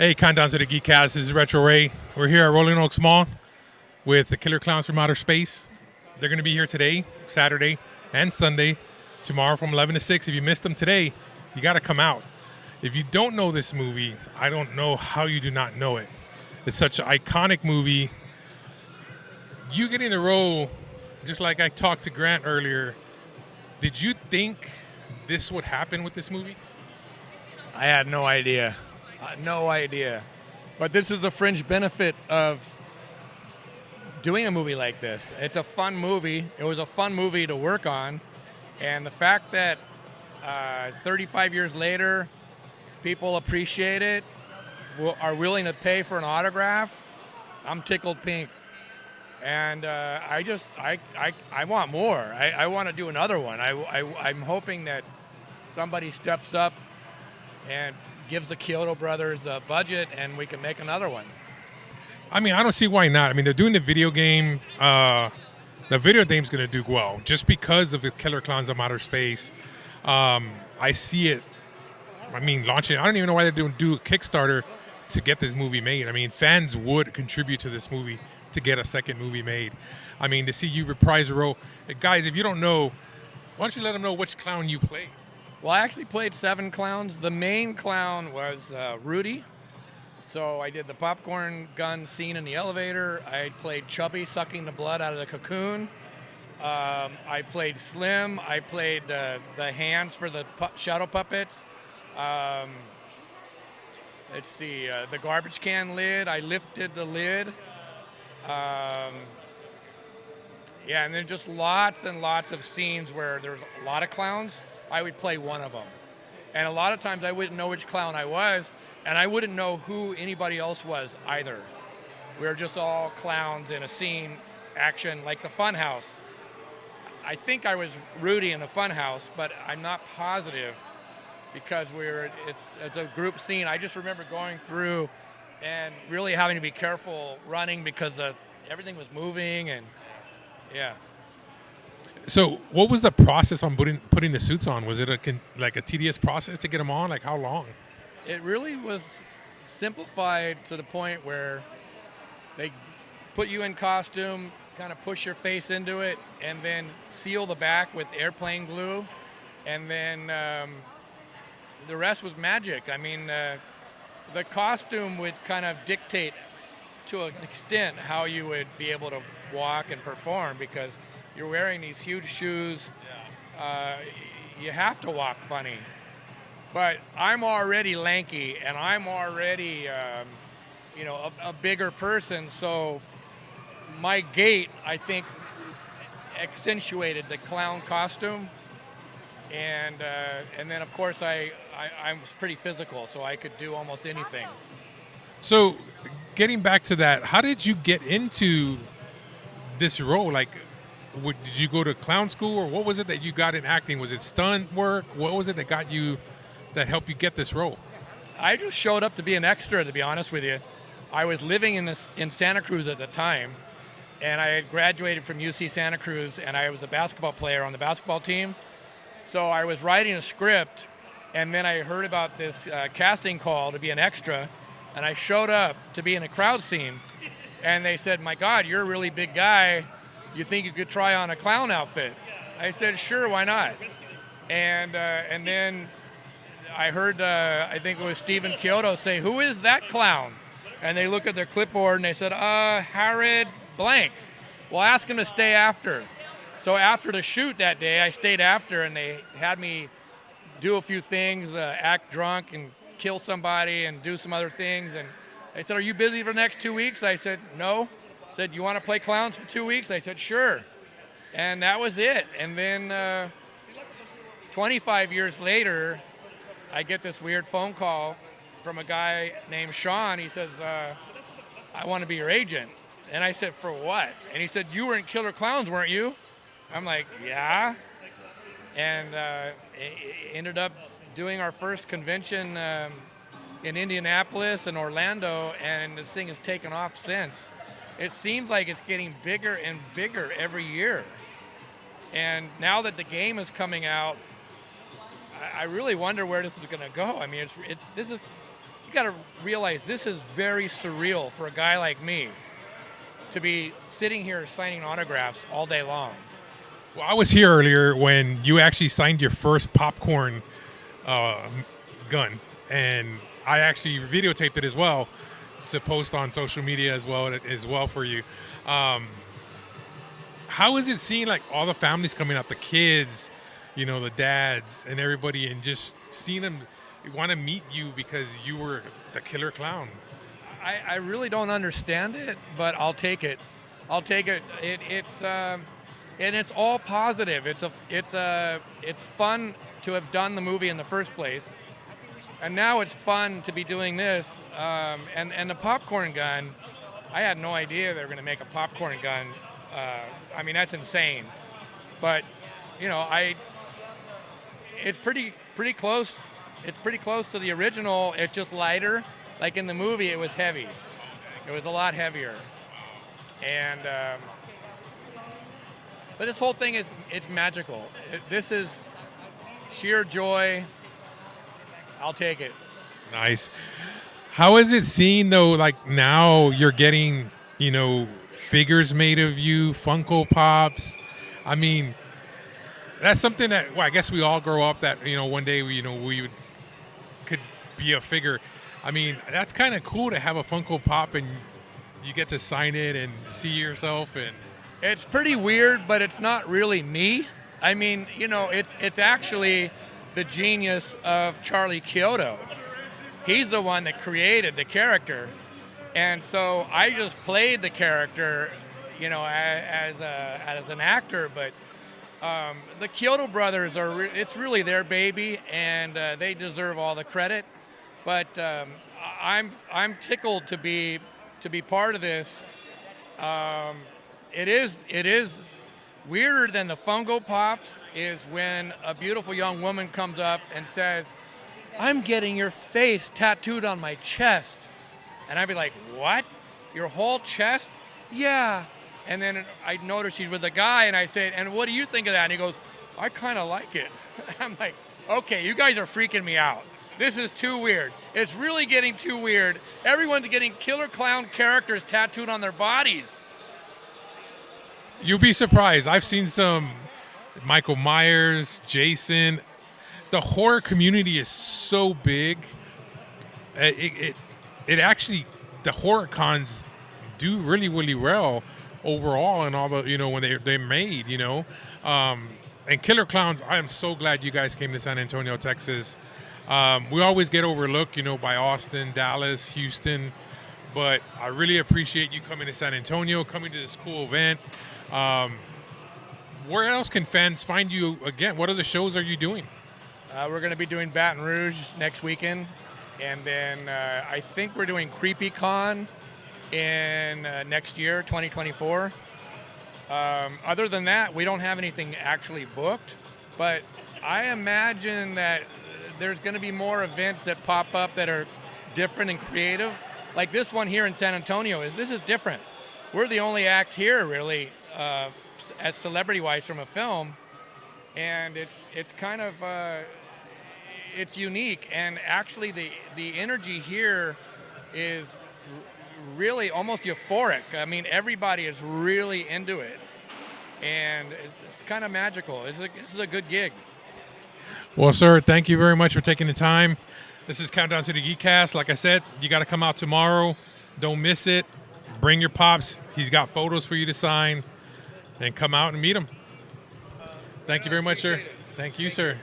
Hey, countdown to the Geekcast. This is Retro Ray. We're here at Rolling Oaks Mall with the Killer Klowns from Outer Space. They're going to be here today, Saturday, and Sunday. Tomorrow from 11 to 6. If you missed them today, you got to come out. If you don't know this movie, I don't know how you do not know it. It's such an iconic movie. You getting the role, just like I talked to Grant earlier, did you think this would happen with this movie? I had no idea. No idea. But this is the fringe benefit of doing a movie like this. It's a fun movie. It was a fun movie to work on. And the fact that 35 years later, people appreciate it, are willing to pay for an autograph, I'm tickled pink. And I want more. I want to do another one. I'm hoping that somebody steps up and gives the Kyoto brothers a budget and we can make another one. I mean, I don't see why not. I mean, they're doing the video game. The video game's going to do well just because of the Killer Klowns of Outer Space. I see it. I mean, launching. I don't even know why they're doing a Kickstarter to get this movie made. I mean, fans would contribute to this movie to get a second movie made. I mean, to see you reprise a role. Guys, if you don't know, why don't you let them know which clown you play? Well, I actually played 7 clowns. The main clown was Rudy. So I did the popcorn gun scene in the elevator. I played Chubby sucking the blood out of the cocoon. I played Slim. I played the hands for the shadow puppets. Let's see, the garbage can lid. I lifted the lid. Yeah, and then just lots and lots of scenes where there's a lot of clowns. I would play one of them. And a lot of times I wouldn't know which clown I was, and I wouldn't know who anybody else was either. We were just all clowns in a scene, action, like the Funhouse. I think I was Rudy in the Funhouse, but I'm not positive because it's a group scene. I just remember going through and really having to be careful running because everything was moving and yeah. So, what was the process on putting the suits on? Was it a tedious process to get them on? Like, how long? It really was simplified to the point where they put you in costume, kind of push your face into it, and then seal the back with airplane glue, and then the rest was magic. I mean, the costume would kind of dictate to an extent how you would be able to walk and perform because you're wearing these huge shoes. You have to walk funny. But I'm already lanky, and I'm already, a bigger person. So my gait, I think, accentuated the clown costume. And then, of course, I was pretty physical, so I could do almost anything. So, getting back to that, how did you get into this role? Like, did you go to clown school, or what was it that you got in acting? Was it stunt work? What was it that helped you get this role? I just showed up to be an extra, to be honest with you. I was living in Santa Cruz at the time, and I had graduated from UC Santa Cruz, and I was a basketball player on the basketball team. So I was writing a script, and then I heard about this casting call to be an extra, and I showed up to be in a crowd scene, and they said, "My God, you're a really big guy. You think you could try on a clown outfit?" I said, "Sure, why not?" And then I heard, I think it was Stephen Kyoto say, "Who is that clown?" And they looked at their clipboard and they said, Harrod Blank. Well, ask him to stay after. So after the shoot that day, I stayed after, and they had me do a few things, act drunk and kill somebody and do some other things. And they said, "Are you busy for the next 2 weeks?" I said, "No." Said, "You want to play clowns for 2 weeks?" I said, "Sure." And that was it. And then 25 years later, I get this weird phone call from a guy named Sean. He says, "I want to be your agent." And I said, "For what?" And he said, "You were in Killer Klowns, weren't you?" I'm like, "Yeah." And ended up doing our first convention in Indianapolis and Orlando, and this thing has taken off since. It seems like it's getting bigger and bigger every year. And now that the game is coming out, I really wonder where this is going to go. I mean, you got to realize this is very surreal for a guy like me to be sitting here signing autographs all day long. Well, I was here earlier when you actually signed your first popcorn gun, and I actually videotaped it as well to post on social media as well for you. How is it seeing like all the families coming out, the kids, the dads and everybody, and just seeing them want to meet you because you were the Killer Clown? I really don't understand it, but I'll take it. I'll take it. And it's all positive. It's fun to have done the movie in the first place, and now it's fun to be doing this. And the popcorn gun, I had no idea they were going to make a popcorn gun. I mean, that's insane. But it's pretty close. It's pretty close to the original. It's just lighter. Like in the movie, it was heavy. It was a lot heavier. And but this whole thing it's magical. This is sheer joy. I'll take it. Nice. How is it seeing though? Like now you're getting figures made of you, Funko Pops. I mean, that's something that I guess we all grow up that one day we could be a figure. I mean, that's kind of cool to have a Funko Pop and you get to sign it and see yourself. And it's pretty weird, but it's not really me. I mean, it's actually the genius of Charlie Chiodo. He's the one that created the character, and so I just played the character, as an actor. But the Chiodo brothers it's really their baby, and they deserve all the credit. But I'm tickled to be part of this. It is weirder than the Funko Pops is when a beautiful young woman comes up and says, "I'm getting your face tattooed on my chest," and I'd be like, "What? Your whole chest?" "Yeah." And then I noticed she's with a guy, and I said, "And what do you think of that?" And he goes, "I kind of like it." I'm like, "Okay, you guys are freaking me out. This is too weird. It's really getting too weird. Everyone's getting Killer Clown characters tattooed on their bodies." You'll be surprised. I've seen some Michael Myers, Jason. The horror community is so big. It actually, the horror cons do really, really well overall, and all the when they're made. And Killer Clowns. I am so glad you guys came to San Antonio, Texas. We always get overlooked, by Austin, Dallas, Houston, but I really appreciate you coming to San Antonio, coming to this cool event. Where else can fans find you again? What other shows are you doing? We're going to be doing Baton Rouge next weekend, and then I think we're doing Creepy Con in next year, 2024. Other than that, we don't have anything actually booked, but I imagine that there's going to be more events that pop up that are different and creative. Like this one here in San Antonio this is different. We're the only act here really as celebrity-wise from a film, and it's kind of it's unique. And actually the energy here is really almost euphoric. I mean, everybody is really into it, and it's kind of magical. This is a good gig. Well, sir, thank you very much for taking the time. This is Countdown to the Geekcast. Like I said, you got to come out tomorrow. Don't miss it. Bring your pops. He's got photos for you to sign. And come out and meet him. Thank you very much, sir. Thank you, sir.